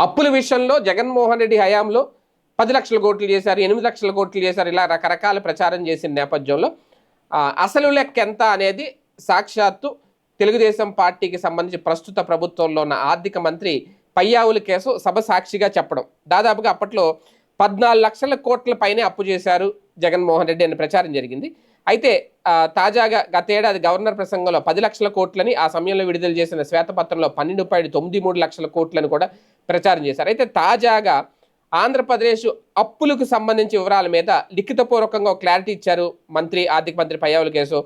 అప్పుల విషయంలో జగన్మోహన్ రెడ్డి హయాంలో 10 లక్షల కోట్లు చేశారు, 8 లక్షల కోట్లు చేశారు, ఇలా రకరకాల ప్రచారం చేసిన నేపథ్యంలో అసలు లెక్క ఎంత అనేది సాక్షాత్తు తెలుగుదేశం పార్టీకి సంబంధించి ప్రస్తుత ప్రభుత్వంలో ఉన్న ఆర్థిక మంత్రి పయ్యావుల కేసు సభ సాక్షిగా చెప్పడం. దాదాపుగా అప్పట్లో 14 లక్షల కోట్ల పైనే అప్పు చేశారు జగన్మోహన్ రెడ్డి అని ప్రచారం జరిగింది. అయితే తాజాగా గతేడాది గవర్నర్ ప్రసంగంలో 10 లక్షల కోట్లని, ఆ సమయంలో విడుదల చేసిన శ్వేతపత్రంలో 12.93 లక్షల కోట్లను కూడా ప్రచారం చేశారు. అయితే తాజాగా ఆంధ్రప్రదేశ్ అప్పులకు సంబంధించి వివరాల మీద లిఖితపూర్వకంగా క్లారిటీ ఇచ్చారు ఆర్థిక మంత్రి పయ్యావుల కేసు.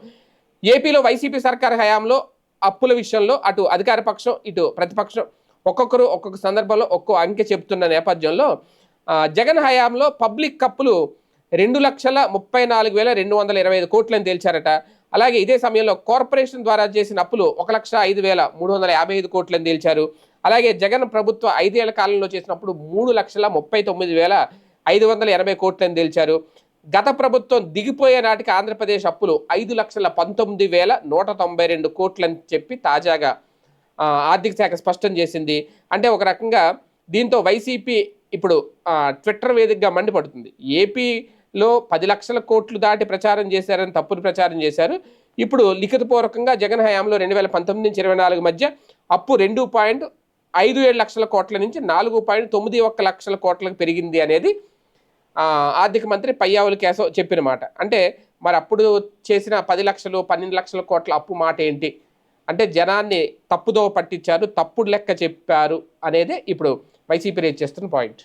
ఏపీలో వైసీపీ సర్కార్ హయాంలో అప్పుల విషయంలో అటు అధికార పక్షం ఇటు ప్రతిపక్షం ఒక్కొక్కరు ఒక్కొక్క సందర్భంలో ఒక్కో అంకె చెప్తున్న నేపథ్యంలో జగన్ హయాంలో పబ్లిక్ అప్పులు 2,34,225 కోట్లని తేల్చారట. అలాగే ఇదే సమయంలో కార్పొరేషన్ ద్వారా చేసిన అప్పులు 1,05,355 కోట్లని తేల్చారు. అలాగే జగన్ ప్రభుత్వ 5 ఏళ్ల కాలంలో చేసినప్పుడు 3,39,580 కోట్లని తేల్చారు. గత ప్రభుత్వం దిగిపోయే నాటికి ఆంధ్రప్రదేశ్ అప్పులు 5,19,192 కోట్లని చెప్పి తాజాగా ఆర్థిక శాఖ స్పష్టం చేసింది. అంటే ఒక రకంగా దీంతో వైసీపీ ఇప్పుడు ట్విట్టర్ వేదికగా మండిపడుతుంది. ఏపీలో 10 లక్షల కోట్లు దాటి ప్రచారం చేశారని తప్పుడు ప్రచారం చేశారు. ఇప్పుడు లిఖితపూర్వకంగా జగన్ హయాంలో 2019 నుంచి 24 మధ్య అప్పు 2.57 లక్షల కోట్ల నుంచి 4.91 లక్షల కోట్లకు పెరిగింది అనేది ఆర్థిక మంత్రి పయ్యావుల కేశవ్ చెప్పిన మాట. అంటే మరి అప్పుడు చేసిన 10 లక్షలు 12 లక్షల కోట్ల అప్పు మాట ఏంటి అంటే జనాన్ని తప్పుదోవ పట్టించారు, తప్పుడు లెక్క చెప్పారు అనేదే ఇప్పుడు వైసీపీ రేజ్ చేస్తున్న పాయింట్.